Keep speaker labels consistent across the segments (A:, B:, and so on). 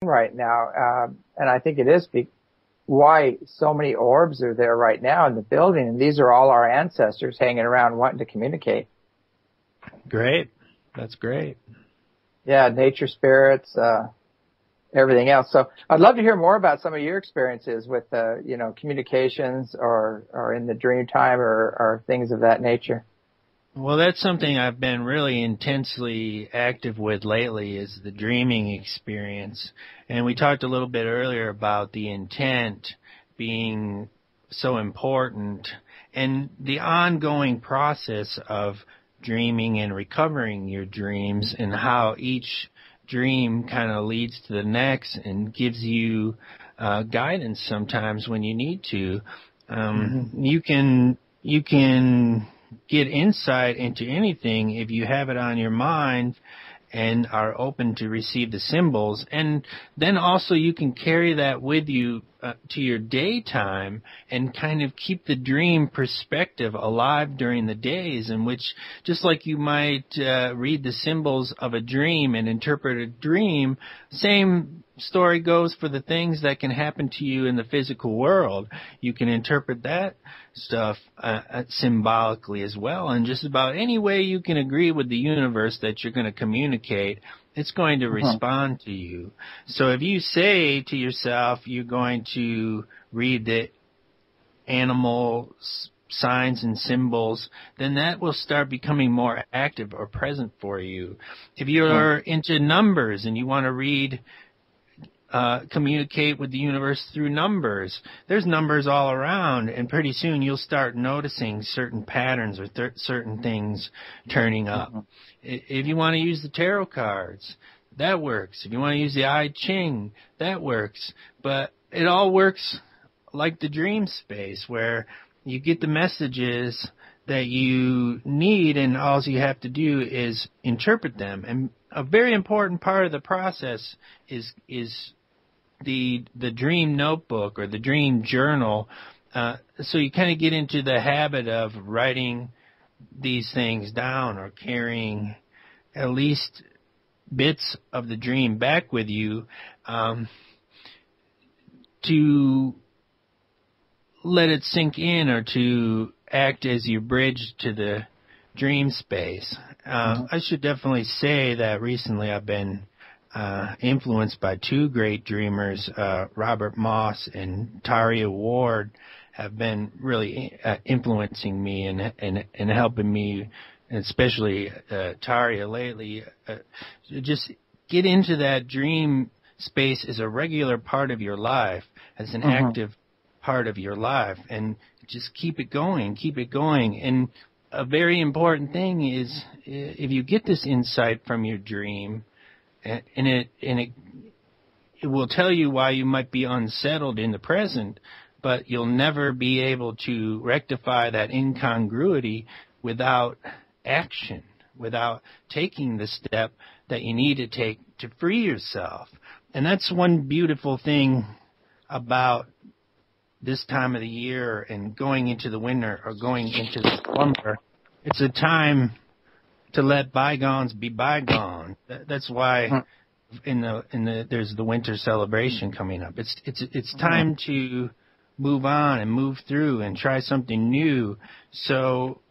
A: right now, and I think it is why so many orbs are there right now in the building, and these are all our ancestors hanging around wanting to communicate.
B: Great. That's great.
A: Yeah, nature spirits, everything else. So I'd love to hear more about some of your experiences with, communications or in the dream time or things of that nature.
B: Well, that's something I've been really intensely active with lately is the dreaming experience. And we talked a little bit earlier about the intent being so important and the ongoing process of dreaming and recovering your dreams and how each dream kind of leads to the next and gives you guidance sometimes when you need to. You can get insight into anything if you have it on your mind and are open to receive the symbols. And then also you can carry that with you to your daytime and kind of keep the dream perspective alive during the days in which, just like you might read the symbols of a dream and interpret a dream, same story goes for the things that can happen to you in the physical world. You can interpret that stuff symbolically as well. And just about any way you can agree with the universe that you're going to communicate, it's going to respond to you. So if you say to yourself you're going to read the animal signs and symbols, then that will start becoming more active or present for you. If you're into numbers and you want to read communicate with the universe through numbers. There's numbers all around, and pretty soon you'll start noticing certain patterns or certain things turning up. If you want to use the tarot cards, that works. If you want to use the I Ching, that works. But it all works like the dream space, where you get the messages that you need, and all you have to do is interpret them. And a very important part of the process is the dream notebook or the dream journal. So you kind of get into the habit of writing these things down or carrying at least bits of the dream back with you to let it sink in or to act as your bridge to the dream space. I should definitely say that recently I've been influenced by two great dreamers, Robert Moss and Taria Ward, have been really influencing me and helping me, especially Taria lately. Just get into that dream space as a regular part of your life, as an active part of your life, and just keep it going. And a very important thing is if you get this insight from your dream, and it will tell you why you might be unsettled in the present, but you'll never be able to rectify that incongruity without action, without taking the step that you need to take to free yourself. And that's one beautiful thing about this time of the year and going into the winter or going into the summer. It's a time to let bygones be bygones. That's why there's the winter celebration coming up. It's time to move on and move through and try something new. So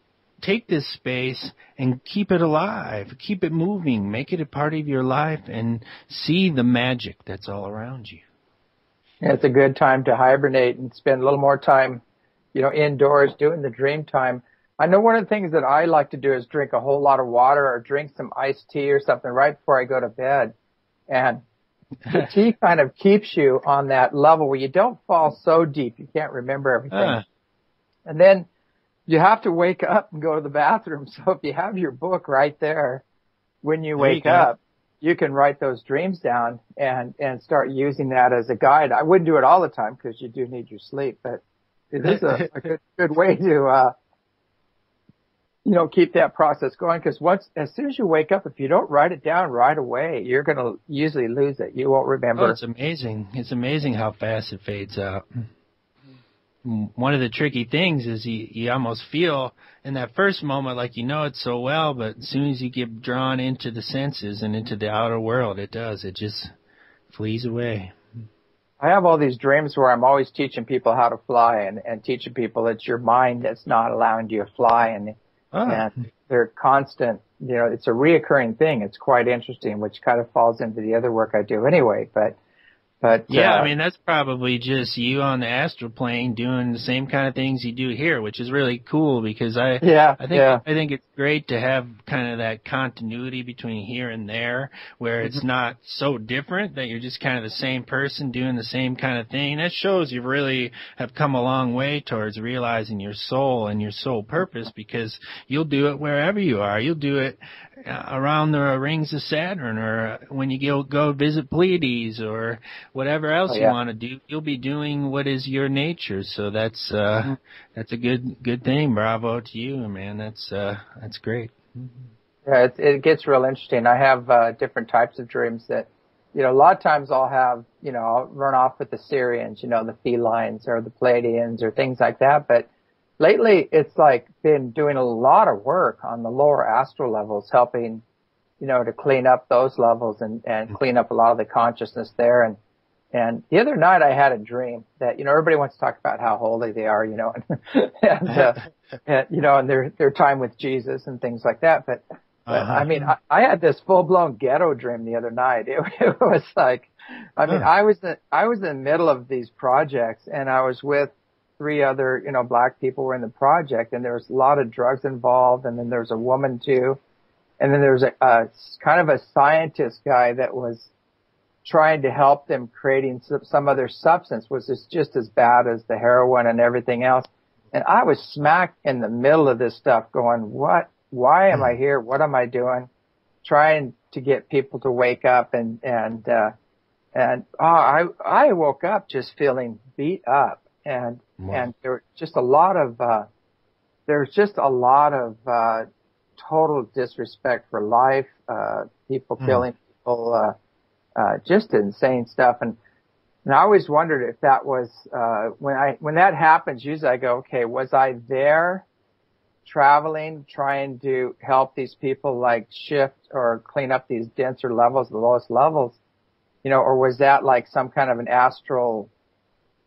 B: take this space and keep it alive, keep it moving, make it a part of your life, and see the magic that's all around you.
A: Yeah, it's a good time to hibernate and spend a little more time, indoors doing the dream time. I know one of the things that I like to do is drink a whole lot of water or drink some iced tea or something right before I go to bed. And the tea kind of keeps you on that level where you don't fall so deep you can't remember everything. And then you have to wake up and go to the bathroom. So if you have your book right there, when you wake up, you can write those dreams down and start using that as a guide. I wouldn't do it all the time because you do need your sleep, but it is a good way to, keep that process going. Because as soon as you wake up, if you don't write it down right away, you're going to usually lose it. You won't remember.
B: Oh, it's amazing. It's amazing how fast it fades out. One of the tricky things is you almost feel in that first moment like you know it so well, but as soon as you get drawn into the senses and into the outer world, it does. It just flees away.
A: I have all these dreams where I'm always teaching people how to fly and teaching people it's your mind that's not allowing you to fly, and they're constant, it's a reoccurring thing. It's quite interesting, which kind of falls into the other work I do anyway, but
B: yeah, I mean, that's probably just you on the astral plane doing the same kind of things you do here, which is really cool because I think it's great to have kind of that continuity between here and there where it's not so different that you're just kind of the same person doing the same kind of thing. That shows you really have come a long way towards realizing your soul and your soul purpose, because you'll do it wherever you are. You'll do it around the rings of Saturn, or when you go visit Pleiades, or whatever else you want to do. You'll be doing what is your nature. So that's a good thing. Bravo to you, man. That's great.
A: Yeah, it gets real interesting. I have different types of dreams that, a lot of times I'll have, I'll run off with the Syrians, the felines or the Pleiadians or things like that. But lately it's like been doing a lot of work on the lower astral levels, helping, to clean up those levels and clean up a lot of the consciousness there. And the other night I had a dream that, everybody wants to talk about how holy they are, and their time with Jesus and things like that. But I mean, I had this full-blown ghetto dream the other night. It was like, I was in the middle of these projects, and I was with 3 other, black people were in the project, and there was a lot of drugs involved, and then there was a woman too. And then there was a kind of a scientist guy that was trying to help them creating some other substance, which is just as bad as the heroin and everything else. And I was smack in the middle of this stuff going, why am I here? What am I doing? Trying to get people to wake up I woke up just feeling beat up and there was just a lot of, total disrespect for life, people killing people, just insane stuff. And I always wondered if that was, when that happens, usually I go, okay, was I there traveling, trying to help these people like shift or clean up these denser levels, the lowest levels, or was that like some kind of an astral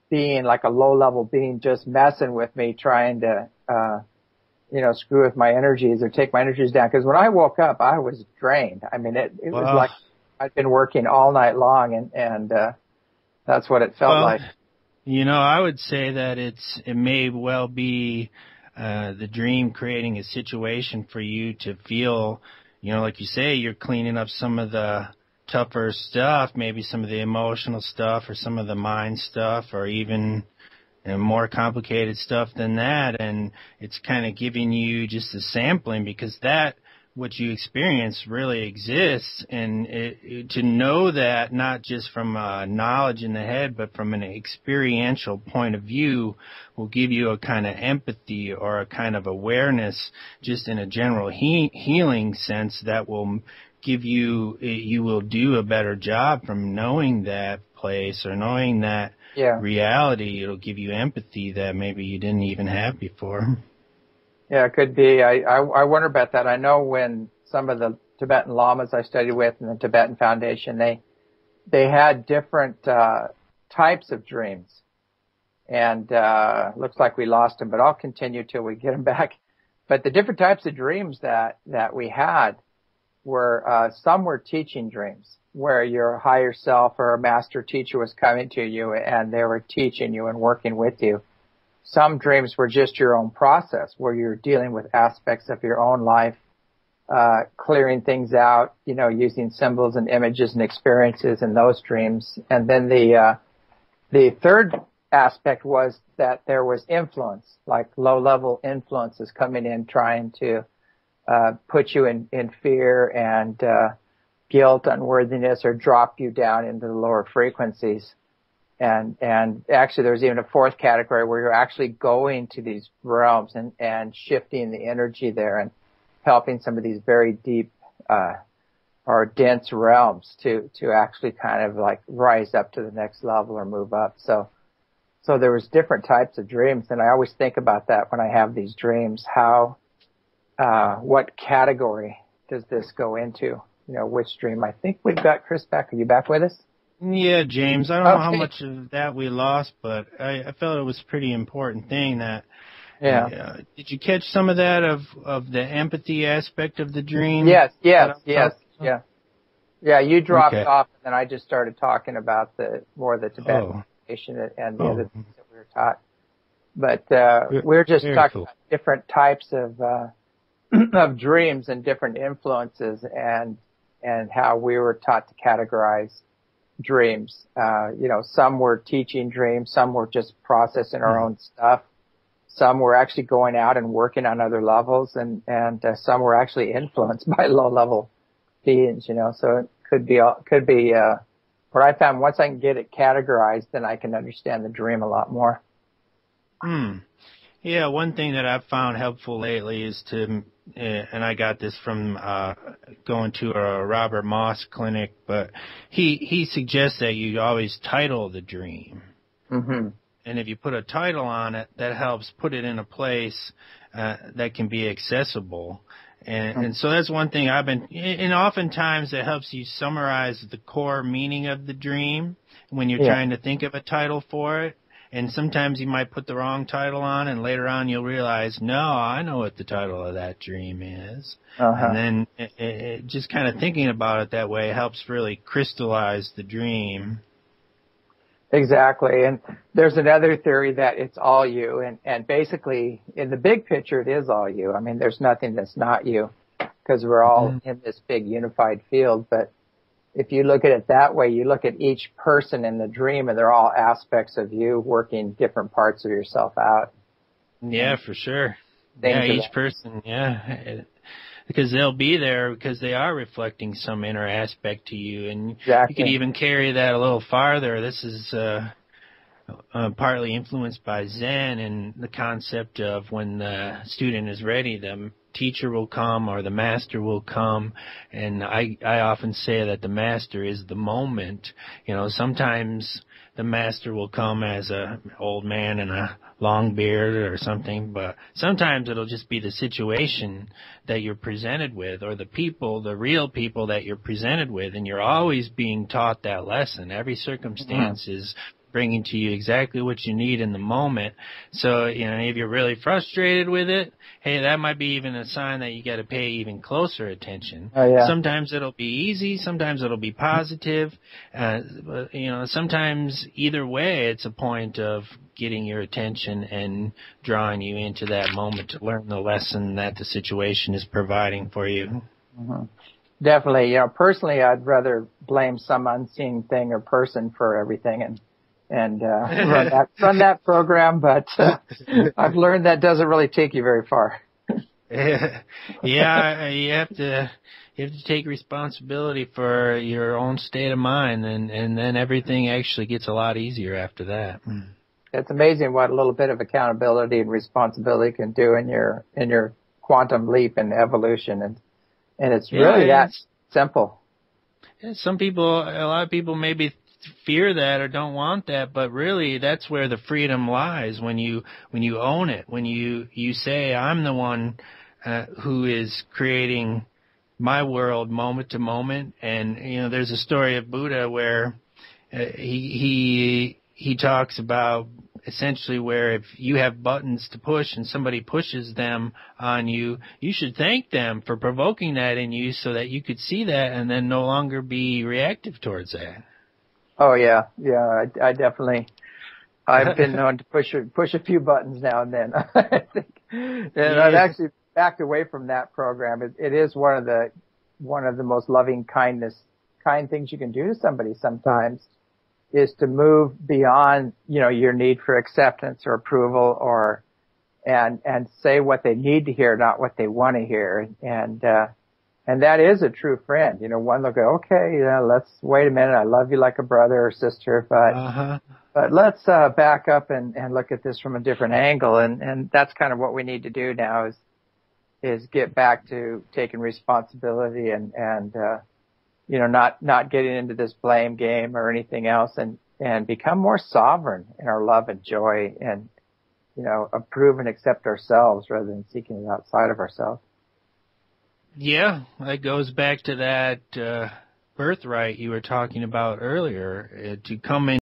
A: being, like a low level being just messing with me, trying to, screw with my energies or take my energies down? Because when I woke up, I was drained. I mean, it was like I'd been working all night long, and that's what it felt like.
B: I would say that it may well be the dream creating a situation for you to feel, like you say, you're cleaning up some of the tougher stuff, maybe some of the emotional stuff or some of the mind stuff, or even more complicated stuff than that. And it's kind of giving you just a sampling, because what you experience really exists, and to know that not just from knowledge in the head, but from an experiential point of view, will give you a kind of empathy or a kind of awareness, just in a general healing sense, that will give you will do a better job from knowing that place or knowing that reality. It'll give you empathy that maybe you didn't even have before.
A: Yeah, it could be. I wonder about that. I know when some of the Tibetan lamas I studied with in the Tibetan Foundation, they had different types of dreams. And looks like we lost them, but I'll continue till we get them back. But the different types of dreams that we had were, some were teaching dreams, where your higher self or a master teacher was coming to you and they were teaching you and working with you. Some dreams were just your own process, where you're dealing with aspects of your own life, clearing things out, using symbols and images and experiences in those dreams. And then the third aspect was that there was influence, like low-level influences coming in, trying to put you in fear and guilt, unworthiness, or drop you down into the lower frequencies. And actually there's even a fourth category where you're actually going to these realms and shifting the energy there and helping some of these very deep or dense realms to actually kind of like rise up to the next level or move up. So there was different types of dreams, and I always think about that when I have these dreams. What category does this go into? Which dream? I think we've got Chris back. Are you back with us?
B: Yeah, James. I don't know how
A: Okay.
B: much of that we lost, but I felt it was a pretty important thing that.
A: Yeah.
B: Did you catch some of that of the empathy aspect of the dream?
A: Yes.
B: that I'm
A: Yes.
B: talking about?
A: Yeah. Yeah. You dropped
B: Okay.
A: off, and then I just started talking about the Tibetan
B: Oh.
A: meditation and the other
B: Oh.
A: things that we were taught. But
B: ve-
A: we're just
B: Very
A: talking
B: cool.
A: about different types of of dreams and different influences, and how we were taught to categorize dreams. Some were teaching dreams, some were just processing our own stuff. Some were actually going out and working on other levels, and some were actually influenced by low-level beings. So it could be what I found. Once I can get it categorized, then I can understand the dream a lot more.
B: Yeah, one thing that I've found helpful lately is to, and I got this from going to a Robert Moss clinic, but he suggests that you always title the dream.
A: Mm-hmm.
B: And if you put a title on it, that helps put it in a place that can be accessible. And so that's one thing and oftentimes it helps you summarize the core meaning of the dream when you're trying to think of a title for it. And sometimes you might put the wrong title on, and later on you'll realize, no, I know what the title of that dream is. And then it just kind of thinking about it that way helps really crystallize the dream.
A: Exactly. And there's another theory that it's all you. And basically, in the big picture, it is all you. I mean, there's nothing that's not you, because we're all in this big unified field. But if you look at it that way, you look at each person in the dream, and they're all aspects of you working different parts of yourself out.
B: Yeah, for sure. Yeah, each person, because they'll be there because they are reflecting some inner aspect to you. And you could even carry that a little farther. This is partly influenced by Zen and the concept of when the student is ready, the teacher will come or the master will come. And I often say that the master is the moment. Sometimes the master will come as a old man in a long beard or something, but sometimes it'll just be the situation that you're presented with, or the real people that you're presented with, and you're always being taught that lesson. Every circumstance is bringing to you exactly what you need in the moment. So, if you're really frustrated with it, hey, that might be even a sign that you got to pay even closer attention. Sometimes it'll be easy, sometimes it'll be positive. But, sometimes either way, it's a point of getting your attention and drawing you into that moment to learn the lesson that the situation is providing for you.
A: Definitely. Personally, I'd rather blame some unseen thing or person for everything and run that program, but I've learned that doesn't really take you very far.
B: Yeah, you have to take responsibility for your own state of mind, and then everything actually gets a lot easier after that.
A: It's amazing what a little bit of accountability and responsibility can do in your quantum leap in evolution, and it's really that simple.
B: Yeah, a lot of people maybe fear that or don't want that, but really that's where the freedom lies, when you own it, when you say, I'm the one who is creating my world moment to moment. And there's a story of Buddha where he talks about essentially where if you have buttons to push and somebody pushes them on you, you should thank them for provoking that in you so that you could see that and then no longer be reactive towards that.
A: Oh yeah. I definitely. I've been known to push a few buttons now and then. I think, and I've actually backed away from that program. It is one of the most loving kind things you can do to somebody sometimes, is to move beyond your need for acceptance or approval and say what they need to hear, not what they want to hear. And that is a true friend. One will go, okay, let's wait a minute. I love you like a brother or sister, but let's back up and look at this from a different angle. And that's kind of what we need to do now is get back to taking responsibility and not getting into this blame game or anything else, and become more sovereign in our love and joy, and approve and accept ourselves rather than seeking it outside of ourselves.
B: Yeah, that goes back to that birthright you were talking about earlier, to come in